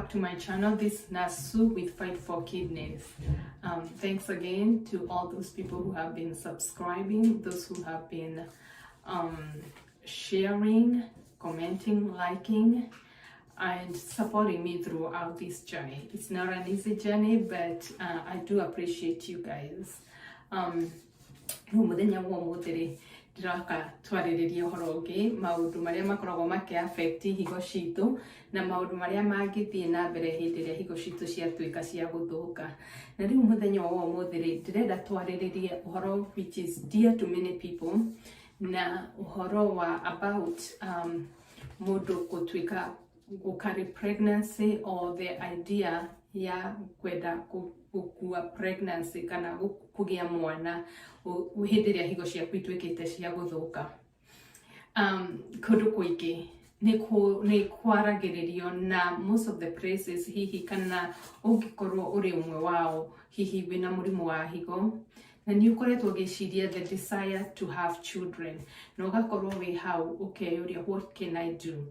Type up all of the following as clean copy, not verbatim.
back to my channel. This is Nasu with Fight for Kidneys. Thanks again to all those people who have been subscribing, those who have been sharing, commenting, liking, and supporting me throughout this journey. It's not an easy journey, but I do appreciate you guys. Ndiraka twarĩrĩria ũhoro ũngĩ maũndũ marĩa makoragwo makĩaffect higo citũ na maũndũ marĩa mangĩthiĩ na mbere hĩndĩ ĩrĩa higo citũ ciatuĩka cia gũthũka. Na rĩu mũthenya wa ũmũthĩ rĩ ndĩrenda twarĩrĩrie ũhoro which is dear to many people, na ũhoro wa about mũndũ gũtuĩka gũcarry pregnancy or the idea ya kwenda gũkua pregnancy kana kũgĩa mwana hĩndĩ ĩrĩa higo ciaku ituĩkĩte cia gũthũka. Kũndũ kũingĩ nĩ kwaragĩrĩrio na most of the places hihi kana ũngĩkorwo ũrĩ ũmwe wao hihi wĩna mũrimũ wa higo na nĩ ũkoretwo ũgĩciria the desire to have children na ũgakorwo wĩ hau ũkeyũria what can I do.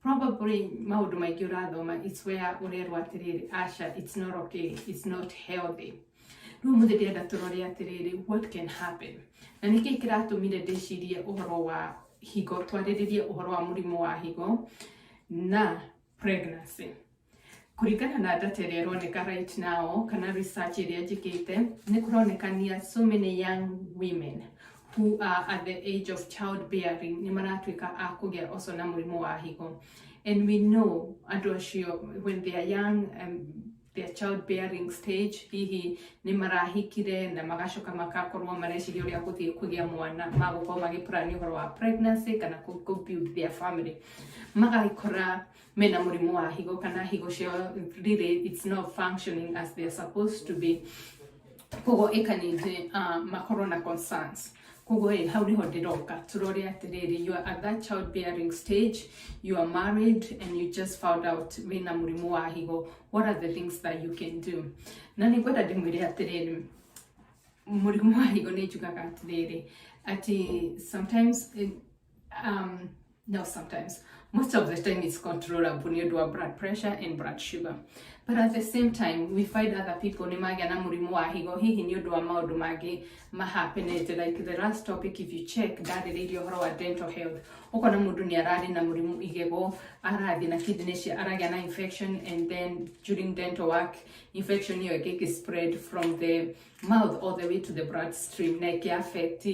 Probably maũndũ maingĩ ũrathoma it's where ũrerwo atĩrĩrĩ aca it's not okay, it's not healthy. Rĩu mũthĩ ndĩrenda tũrore atĩrĩrĩ what can happen. Na nĩkĩ kĩratũmire ndĩcirie ũhoro wa higo, twarĩrĩrie ũhoro wa mũrimũ wa higo na pregnancy. Kũringana na data ĩrĩa ĩroneka right now kana research ĩrĩa njĩkĩte nĩ kũronekania so many young women who are at the age of childbearing nĩ maratuĩka a kũgĩa also na mũrimũ wa higo. And we know andũ acio when they are young their childbearing stage hihi nĩ marahikire na magacoka makakorwo mareciria ũrĩa gũthiĩ kũgĩa mwana magũkorwo magĩplan ũhoro wa pregnancy kana build their family, magagĩkora mena mũrimũ wa higo kana higo ciao really it's not functioning as they are supposed to be, koguo ĩkanĩte makorwo na concerns. Koguo how niho ndĩroka tũrore atĩrĩrĩ you are at that childbearing stage, you are married and you just found out wĩna mũrimũ wa higo, what are the things that you can do. Na nĩ ngwenda ndĩmwĩre atĩrĩrĩ mũrimũ wa higo nĩ njugaga atĩrĩrĩ ati sometimes most of the time it's controllable nĩ ũndũ wa blood pressure and blood sugar, but at the same time we find other people nĩ magĩa na mũrimũ wa higo hihi nĩ ũndũ wa maũndũ mangĩ mahappenete. Like the last topic if you check ndarĩrĩirie ũhoro wa dental health, ũkona mũndũ nĩ ararĩ na mũrimũ igego arathiĩ na kidney cia aragĩa na infection and then during dental work infection ĩyo ĩgĩ spread from the mouth all the way to the bloodstream na ĩkĩ affect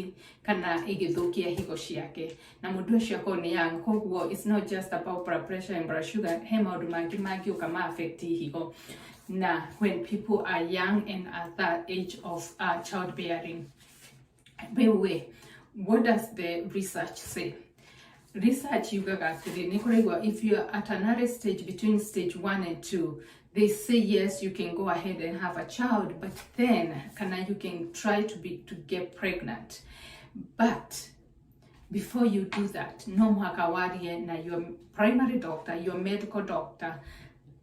kana ĩgĩthũkia higo ciake na mũndũ ũcio akorwo nĩ young. Koguo it's not just about blood pressure and blood sugar, he maũndũ mangĩ mangĩũka ma affect higo na when people are young and at that age of childbearing. By the way, what does the research say? Research yugaga atĩrĩ nĩ kũraigua if you are at an early stage between stage 1 and 2, they say yes you can go ahead and have a child, but then you can try to get pregnant, but before you do that no mũhaka warie na your primary doctor, your medical doctor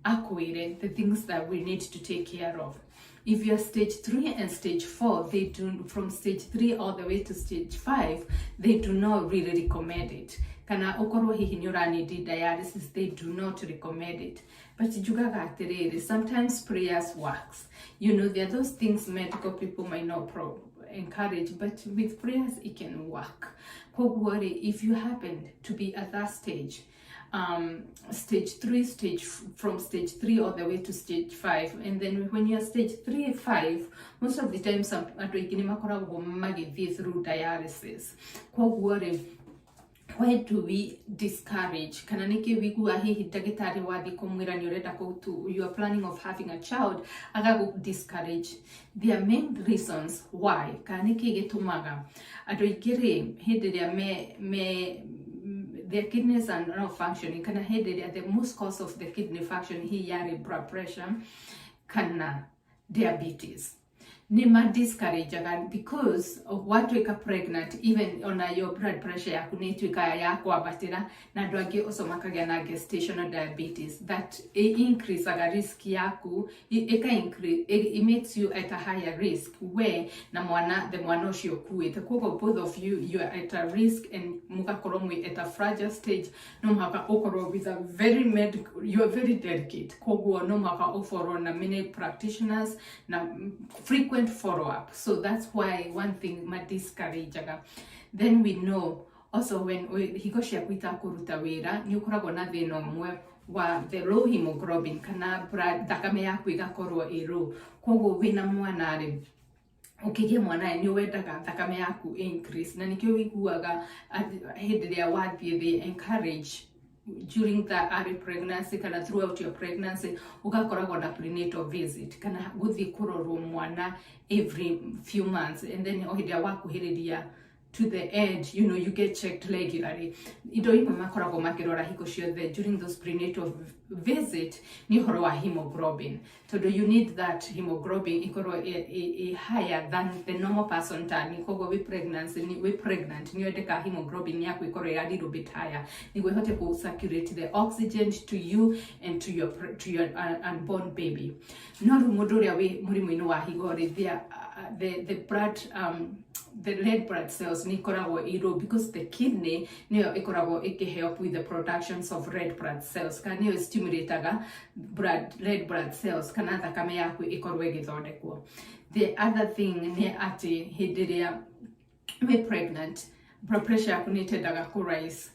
akwĩre the things that we need to take care of. If you're stage 3 and stage 4, they do from stage 3 all the way to stage 5, they do not really recommend it. Kana okorwo hihi nĩ ũranidi dialysis, they do not recommend it. But njugaga atĩrĩrĩ sometimes prayers works. You know, there are those things medical people might not encourage, but with prayers it can work. Koguo if you happen to be at that stage, stage 3, from stage 3 all the way to stage 5, and then when you're stage 3, 5, most of the time some andũ aingĩ nĩ makoragwo magĩthiĩ through dialysis. Koguo why do we discourage kana nĩkĩ wĩigua hihi ndagĩtarĩ wathiĩ kũmwĩra nĩ ũrenda you are planning of having a child agagu discourage? There are main reasons why kana nĩkĩ gĩtũmaga andũ aingĩ hĩndĩ ĩrĩa their kidneys are not functioning kana hĩndĩ ĩrĩa the most cause of the kidney function hihi yarĩ blood pressure kana diabetes. nima discourage because of what weka pregnant, even on your blood pressure yaku nituika ya kwabatira na ndwangi also makagia na gestational diabetes, that increase aga risk yaku it makes you at a higher risk where na mwana the mwana ucio kuite kogo both of you are at a risk and mugakorwo mwi at a fragile stage no mhaka okorwo with a very medical, you are very delicate kogo no mhaka oforo na many practitioners na frequent follow-up. So that's why one thing ma discourage. Then we know also when higo cia kwita kuruta wira ni ukoragwo na thina umwe wa the low hemoglobin kana thakame yaku igakorwo low, koguo wina mwana ri ukigia mwana ni wendaga thakame yaku increase, na nikio wiguaga hindi ria wathie they encourage during the early pregnancy kana throughout your pregnancy ugakoragwo na prenatal visit kana guthi kurorwo mwana every few months, and then ohidia wakuhiriria to the edge, you know, you get checked regularly. Indo imwe makoragwo makirora hiko ciothe during those prenatal visit ni horo wa hemoglobin. So you need that hemoglobin ikorwo higher than the normal person tani kogo we pregnant ni wendeka hemoglobin yaku ikorwo a little bit higher niguo ihote ku circulate the oxygen to you and to your unborn baby. No mundu uria we murimu-ini wa higo the blood the red blood cells ni koragwo iro because the kidney niyo ikoragwo help with the productions of red blood cells kana niyo stimulateaga red blood cells kana thakame yaku ikorwo igithondekwo. The other thing ni ati hindi ria we pregnant blood pressure yaku ni tendaga ku rise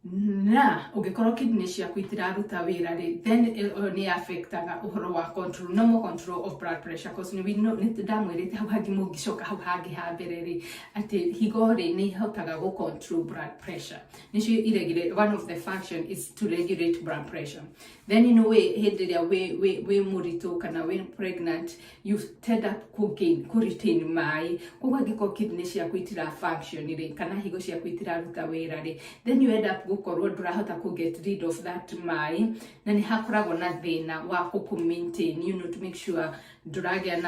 na ugikorwo kidney ciaku itiraruta wira ri then ni affectaga uhoro wa normal control of blood pressure, because we know ndamwirite hau hangi mungicoka hau hangi hambere ri ati higo ri ni hotaga go control blood pressure nicio irregulate. One of the function is to regulate blood pressure. Then you know hindi ria we murito kana when pregnant you tend up ku retain mai koguo angiko kidney ciaku itira function ri kana higo ciaku itiraruta wira ri then you end up gukorwo ndurahota ku get rid of that mai na ni hakoragwo na thina wa ku maintain, you know, to make sure nduragia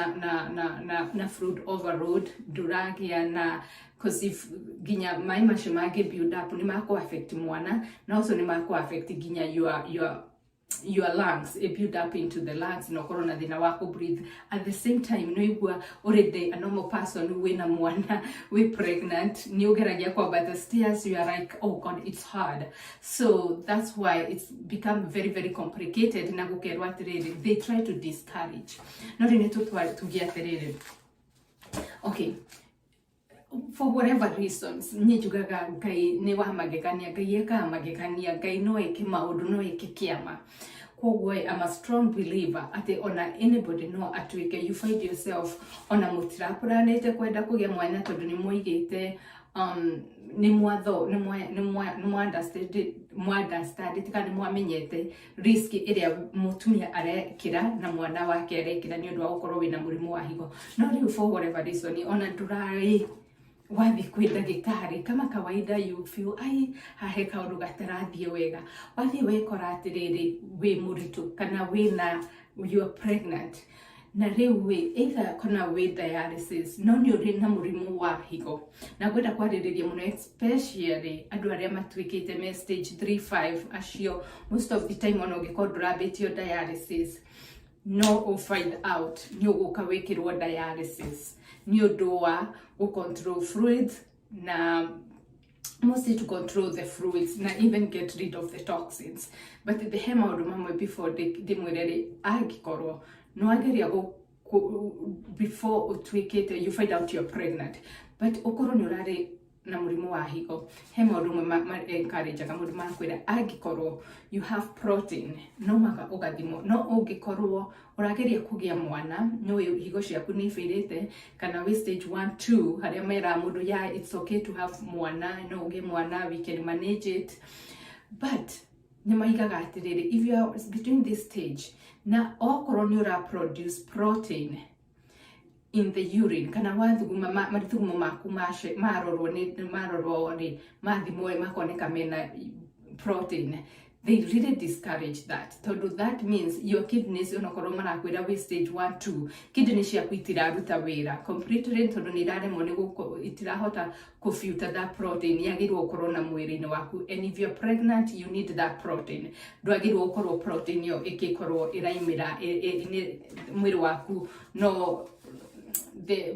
na fluid overload, nduragia na, because if ginya mai macio mage build up ni mako affect mwana na also ni mako affect ginya your lungs, it build up into the lungs no corona thina wako breathe at the same time no igua already a normal person who wina mwana we pregnant ni ugeragia kwa but the stairs you are like oh god it's hard. So that's why it's become very very complicated na gukerwa atiriri they try to discourage no rine tugia atiriri okay for whatever reasons nyijugaga ngai ni wa magegania ngai eka magegania ngai no eke maundu no eke kiama koguo I'm a strong believer ati ona anybody no atwike you find yourself ona mutirapuranite kwenda kugia mwana tondu ni muigite ni mwatho ni understand tika ni mwamenyete risk iria mutumia arekira na mwana wake arekira ni undu wa gukorwo wina murimu wa higo no riu for whatever reason ona ndurai wathi kwenda gikari kama kawaida you feel ai hahe kaundu gatarathie wega wathi wekora atiriri we muritu kana wina you are pregnant na riu we either kana we dialysis no ni uri na murimu wa higo na gwenda kwaririria muno especially andu aria matwikite me stage 3-5 acio most of the time ono gikorwo betio dialysis no find out ni uguka wikirwo dialysis ni undu wa control fluids na mostly to control the fluids na even get rid of the toxins. But the hemorrhage before the mwirere agikorwo no ageria go before utwikite you find out you're pregnant but ukorwo ni urari na murimu wa higo hemorrhage encourage ka mundu makwira agikorwo you have protein no maka ugathimo no ungikorwo urageria kugia mwana no higo ciaku ni failite kana we stage 1-2 haria mera mundu ya it's okay to have mwana no uge mwana we can manage it but ni maigaga atiriri if you are between this stage na okorwo ni ura produce protein in the urine kana wathuguma marithugumo maku marorwo ni mathimo makoneka mena protein they really discourage that. That means your kidneys onokorwo marakwira wi stage 1 2 kidneys ciaku itiraruta wira completely tondu ni iraremwo ni itirahota filter that protein yagirwo ukorwo na mwiri-ini waku. And if you're pregnant, you need that protein. Dwagirwo ukorwo protein yo ikikorwo iraimira mwiri waku no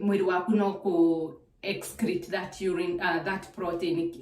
mwiri waku no ku excrete that urine that protein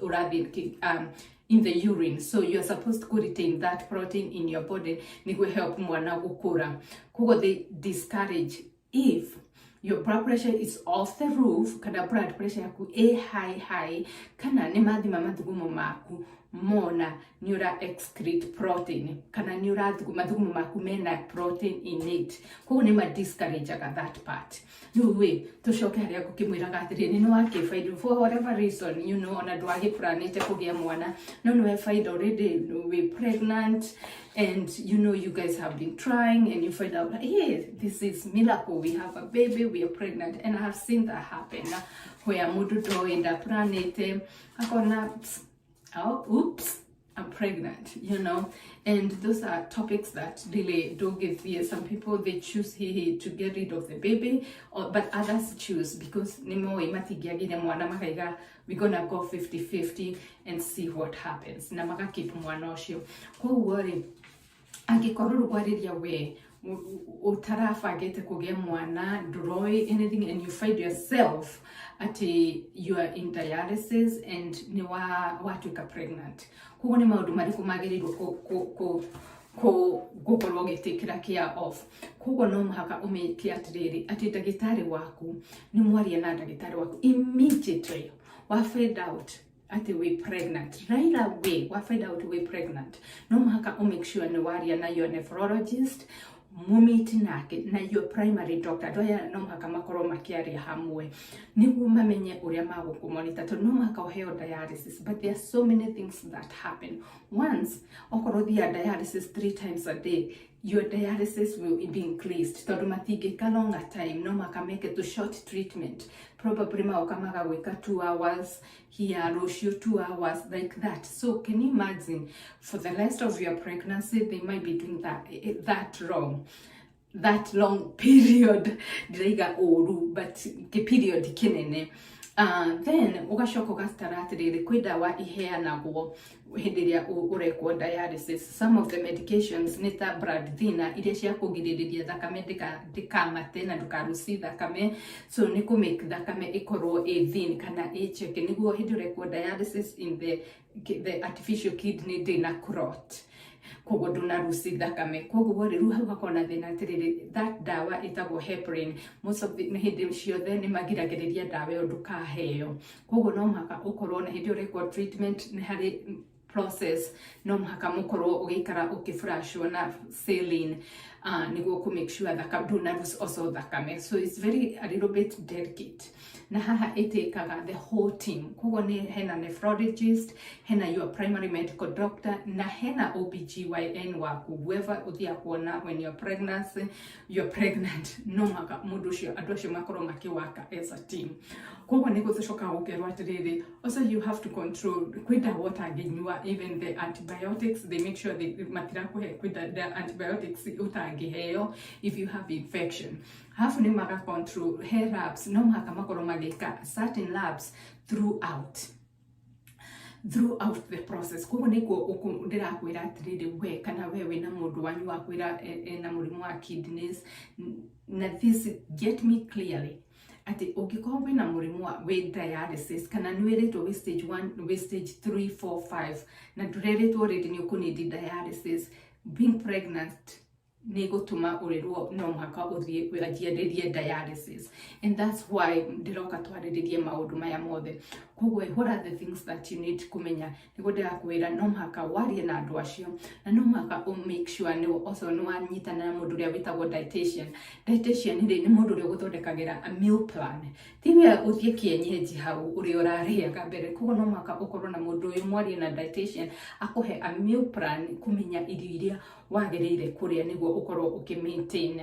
in the urine. So you're supposed to retain that protein in your body niguo help mwana gukura. Kugo they discourage if your blood pressure is off the roof, kana blood pressure yaku high, kana ni mathima mathugumo maku mona niura excrete protein, kana niura mathugumo maku mena protein in it. Kugo ni ma discourage that part. No way, tushoke haria gukimwiraga atiriri ni wake find for whatever reason, you know, ona dwagi planete kugia mwana. No we find already we pregnant, and you know you guys have been trying, and you find out, hey, this is miracle, we have a baby, we are pregnant. And I have seen that happen where mudu do end up planete akona, oh, oops, I'm pregnant, you know. And those are topics that really do give fear. Some people, they choose to get rid of the baby, but others choose because we're gonna go 50-50 and see what happens. Na maka keep mwana ucio. Kwa worry, angikorwo rugwariria we utarafagete kugia mwana, nduroi anything, and you find yourself you are in dialysis and ni watuika pregnant. Kugo ni maundu mariku magirirwo gukorwo gitikira care of. Kugo no muhaka umeke atiriri ati dagitari waku ni mwaria na dagitari waku immediately wa find out ati we pregnant right away. Wa find out we pregnant, no muhaka make sure ni waria na your nephrologist mumiti nake na your primary doctor. Doya no muhaka makorwo makiaria hamwe niguo mamenye uria magukumonita to no muhaka uheo dialysis. But there are so many things that happen. Once okorwo thia dialysis 3 times a day, your dialysis will be increased. Tondu matingika longer time, no muhaka make it to short treatment. Probably maokamaga weka 2 hours here, Roshio 2 hours, like that. So can you imagine for the rest of your pregnancy they might be doing that long period diriga oru, but ke period kinene. Then ugashoka ugatara atiriri kwi dawa iheanagwo hindi iria urekwo dialysis. Some of the medications ni ta blood thinner iria cia kugiririria thakame ndikamate na ndukaruci thakame, so ni ku make thakame ikorwo thin kana cheke niguo hindi urekwo dialysis in the artificial kidney ndina clot. Kogo dunaruci thakame. Kogo riu hau hakona thina atiriri that dawa itagwo heparin. Most of the hindi ciothe ni magiragiriria dawa yo ndukaheo. Kogo no muhaka ukorwo na hindi urekwo treatment ni hari process, no muhaka mukorwo ugikara ukifrashwo na saline niguo ku make sure that dunaruci also thakame. So it's a little bit delicate. Na haha itekaga the whole team. Kogo ni hena nephrologist, hena your primary medical doctor, na hena OBGYN waku, whoever uthia kuona when you're pregnant, no maka mundu ucio andu acio makorwo makiwaka as a team. Kogo ni guthoka gukerwa atiriri, also you have to control kwida what aginyua, even the antibiotics, they make sure they matirakuhe kwida the antibiotics utangiheo if you have infection. Hafu ni maka control hair labs, no maka makorwo magika certain labs throughout the process. Kogo niko ndirakwira atiriri we kana wewe na mundu wanyu wakwira na murimu wa kidneys na this get me clearly ati ugikorwo wina murimu wa dialysis kana nwiritwo we stage 1 we stage 3 4 5 na ndureretwo already ni ukunidi dialysis, being pregnant negotuma urirwo no muhaka uthie ajienderie dialysis. And that's why ndiroka twariririe maundu maya mothe. Kogo what are the things that you need kumenya nigo ndirakwira no muhaka warie na andu acio na no muhaka make sure ni also no anyitana na mundu uria witagwo dietitian ni mundu uria guthondekagira a meal plan. Tiwe uthie kienyeji hau uria urariaga mbere. Kogo no muhaka ukorwo na mundu uyu mwarie na dietitian akuhe a meal plan kumenya irio iria wagĩrĩire kũrĩa nĩguo ũkorwo maintain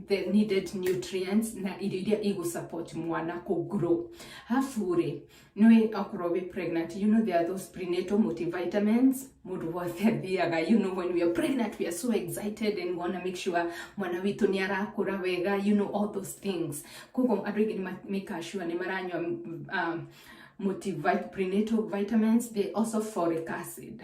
the needed nutrients na irio iria igũ-support mwana kũ-grow. Hafu-rĩ, nĩwe okorwo wĩ pregnant, you know there are those prenatal multivitamins, mũndũ wothe athiaga, you know when we are pregnant we are so excited and we want to make sure mwana witũ nĩ arakũra wega, you know all those things. Koguo andũ aingĩ nĩ make sure nĩ maranyua prenatal vitamins, they also folic acid.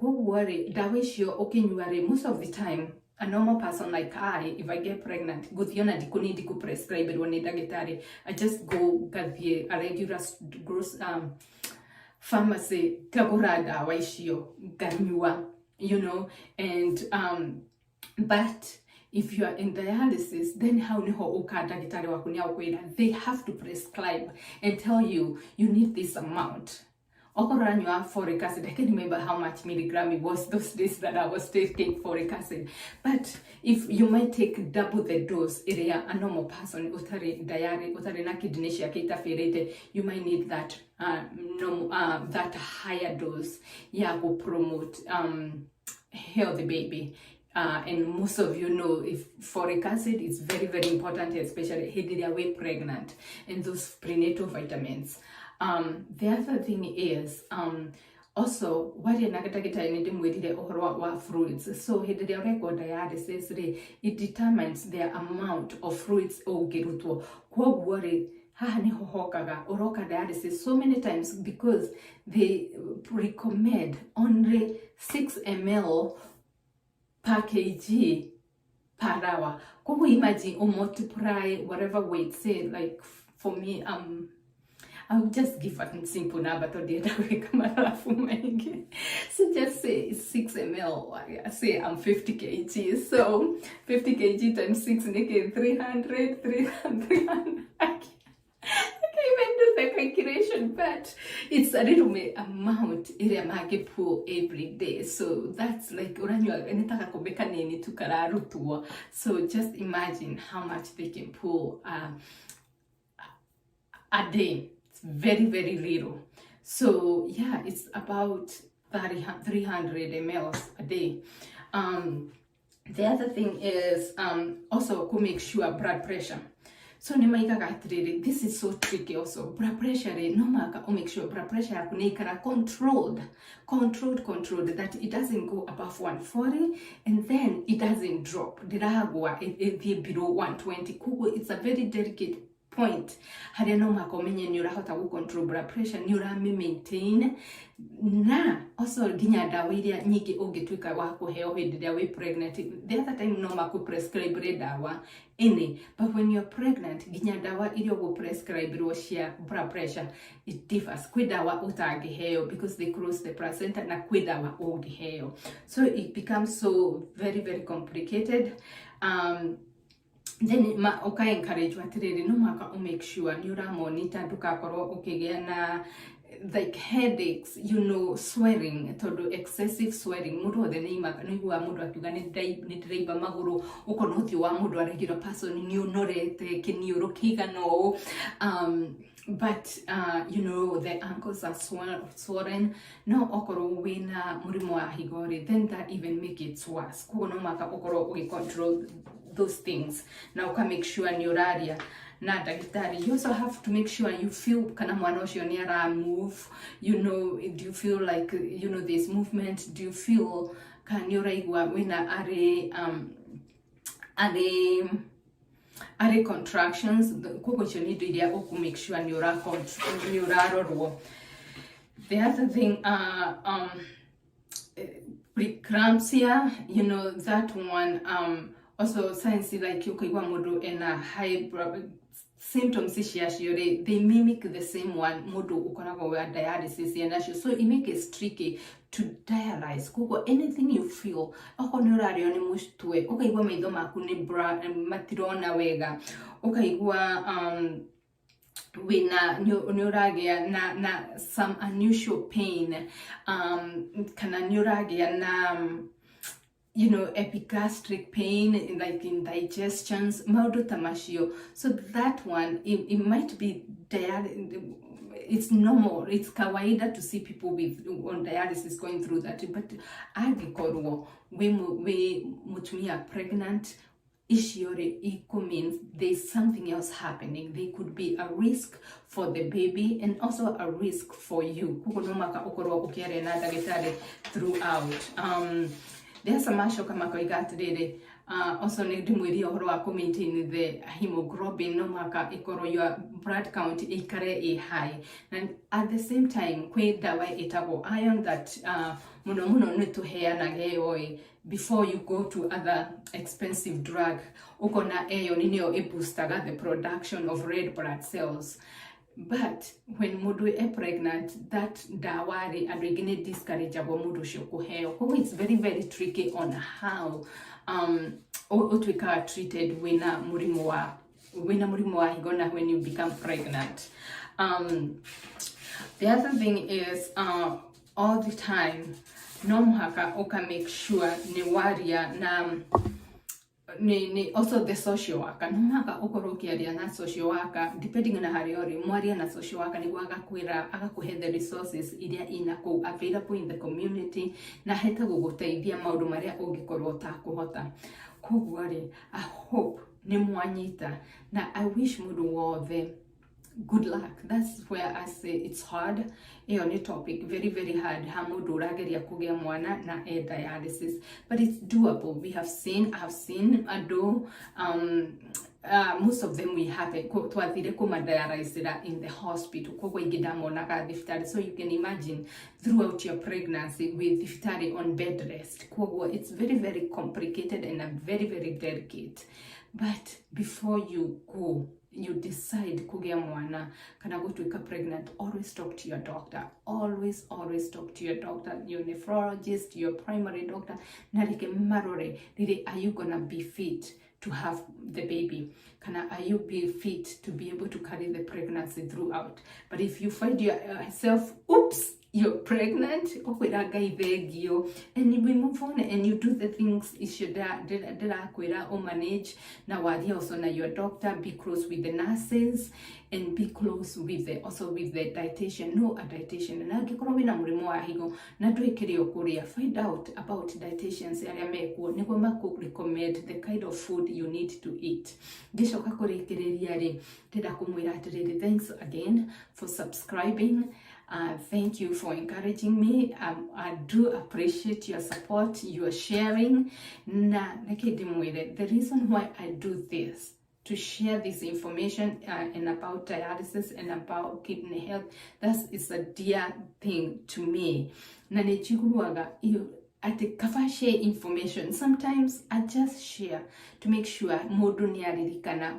Koguo-rĩ, ndawa icio ũkĩnyua-rĩ, most of the time a normal person like I, if I get pregnant, guthiona ndikunidi ku prescribe ni ndagĩtarĩ. I just go gathie a regular pharmacy kagũra ndawa icio nganyua, you know, and but if you are in dialysis, then how niho uka ndagĩtarĩ waku ni akwĩra they have to prescribe and tell you you need this amount. Okoranywa folic acid, I can't remember how much milligram it was those days that I was taking folic acid. But if you might take double the dose, area a normal person, utari diary, utari na kidney ciake itaferete, you might need that that higher dose. Yeah, go promote healthy baby. And most of you know if folic acid is very, very important, especially when we're pregnant, and those prenatal vitamins. The other thing is also what you're not getting with the overall fruits. So here the record dialysis it determines the amount of fruits or get to worry. Oroka dialysis so many times because they recommend only 6 ml per kg per hour. Could we imagine or multiply whatever weight, say like for me I'll just give a simple number to the other way. So just say 6 ml. Say I'm 50 kg. So 50 kg times 6 make 300. I can't even do the calculation, but it's a little bit amount area make pull every day. So that's like so just imagine how much they can pull a day. Very, very little. So yeah, it's about 300 ml a day. The other thing is also to make sure blood pressure. So this is so tricky also. Blood pressure, no matter make sure blood pressure controlled, that it doesn't go above 140 and then it doesn't drop. It below 120. It's a very delicate point. Haria no makomenye ni urahota gu control blood pressure, ni urami maintain na also ginya dawa iria nyingi ungituika wa kuheo hindi ria we pregnant. The other time no maku prescribe dawa any, but when you're pregnant ginya dawa iria ugu prescribe ro cia blood pressure it differs. Kwi dawa utangiheo because they cross the placenta na kwi dawa ungiheo, so it becomes so very, very complicated. Then encourage no maka make sure ni ura monitor ndugakorwo ukigea na like headaches, you know, swelling, todo excessive swelling. Mundu othe ni igua mundu akiuga ni ndiraimba maguru, ukono uthio wa mundu a regular person ni unorete kiniuru kigano. But you know the ankles are swollen. No okoro wina murimu wa higori, then that even make it worse. Kugo no maka okoro control those things. Now can make sure neuraria na daktari. You also have to make sure you feel kana mwana ucio ni ara move. You know, do you feel like you know this movement? Do you feel can uraigua wina are contractions? Kuko icio ni iria oku make sure neurarorwo. The other thing preeclampsia, you know that one also science like ukaigua mundu ena high symptoms ishiashiore, they mimic the same one mundu ukoragwo wa dialysis yanasho, so it make it tricky to dialyze. Kuko anything you feel oko neurario ni mushtwe, ukaigua maitho maku ni matirona wega, ukaigua wina neuragia na some unusual pain, kana neuragia na epigastric pain, like indigestions, maundu tamasio. So that one, it might be it's normal, it's kawaida to see people on dialysis going through that, but agikorwo we mutumia pregnant, ishiore equal means there's something else happening. There could be a risk for the baby and also a risk for you throughout. There's a masho kama koigatirere also need to maintain the hemoglobin no maka ikoro your blood count ikare high, and at the same time kwe dawa itago iron that muno need to heana before you go to other expensive drug ukona eyo ninio booster the production of red blood cells. But when mudu is pregnant, that dawari adregene discourage abo mudu shokuheo. It's very, very tricky on how otwika treated when murimu wa higona when you become pregnant. The other thing is all the time no muhaka oka make sure ni waria na ni also the social worker no maka okorokiaria na social worker depending na hariori mwaria na social worker ni agakwira agakuhe the resources iria inako available in the community na heta guguteithia maundu maria ungikorwo takuhota kugwari. I hope ni mwanyita na I wish mudu wothe good luck. That's where I say it's hard. Any topic very, very hard. Hamudu rageria kugia mwana na dialysis, but it's doable. I've seen ado most of them we have twathire kuma dialysis in the hospital kogwa igidamo na diphtheria. So you can imagine throughout your pregnancy with diphtheria on bed rest. Kogwa it's very, very complicated and very, very delicate. But before you go, you decide kugia mwana kana go to become pregnant, always talk to your doctor. Always talk to your doctor, your nephrologist, your primary doctor. Narike marore, are you gonna be fit to have the baby? Are you be fit to be able to carry the pregnancy throughout? But if you find yourself, oops, you're pregnant, and we move on and you do the things or manage. Now also na your doctor, be close with the nurses and be close with the dietitian. No, a dietitian find out about dietitians recommend the kind of food you need to eat. Thanks again for subscribing. Thank you for encouraging me. I do appreciate your support, your sharing. The reason why I do this, to share this information and about dialysis and about kidney health, it's a dear thing to me. I share information. Sometimes I just share to make sure modu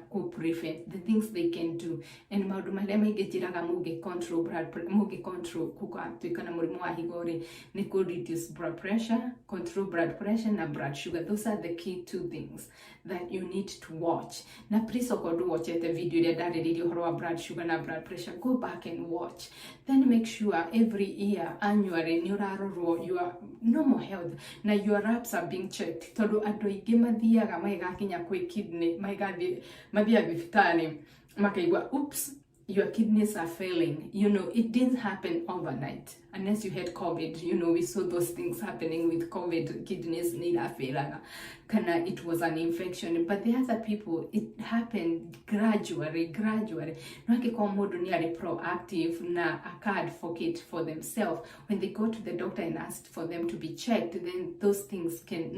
ko prevent the things they can do. And maudu malema igejiraga muge control kuka tuikana murimu wa higori ni could reduce blood pressure, control blood pressure na blood sugar. Those are the key two things that you need to watch. Na please do watch the video that horo blood sugar na blood pressure. Go back and watch. Then make sure every year, annually, your normal health. Now your labs are being checked. Todo adoige mathiaga maigakinya kwi kidney, mathia bifitani, makaigwa, oops, your kidneys are failing. It didn't happen overnight. Unless you had COVID, we saw those things happening with COVID, kidneys need a failure. It was an infection. But the other people, it happened gradually. Proactive na advocate for themselves. When they go to the doctor and ask for them to be checked, then those things can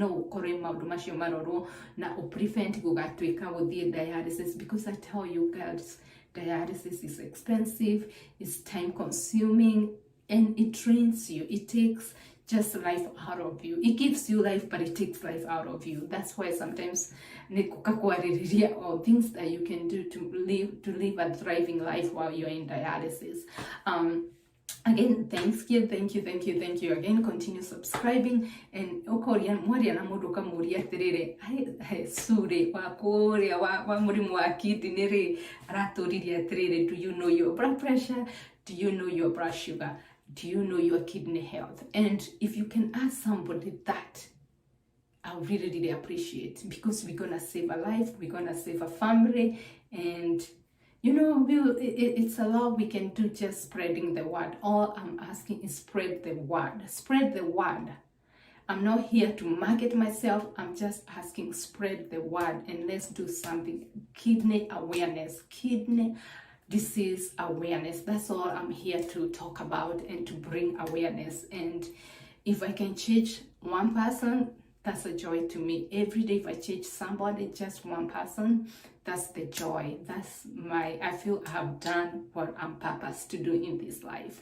prevent gugatwika with the dialysis. Because I tell you guys, dialysis is expensive, it's time consuming, and it drains you. It takes just life out of you. It gives you life, but it takes life out of you. That's why sometimes or things that you can do to live a thriving life while you're in dialysis. Again, thank you again. Continue subscribing and do you know your blood pressure? Do you know your blood sugar? Do you know your kidney health? And if you can ask somebody that, I really, really appreciate, because we're gonna save a life, we're gonna save a family, and you know, it's a lot we can do, just spreading the word. All I'm asking is spread the word. Spread the word. I'm not here to market myself. I'm just asking, spread the word, and let's do something. Kidney awareness, kidney disease awareness. That's all I'm here to talk about and to bring awareness. And if I can change one person, that's a joy to me. Every day, if I change somebody, just one person, that's the joy. I feel I have done what I'm purposed to do in this life.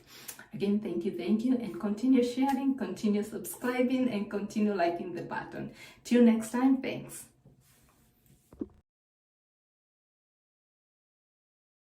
Again, thank you, and continue sharing, continue subscribing, and continue liking the button. Till next time, thanks.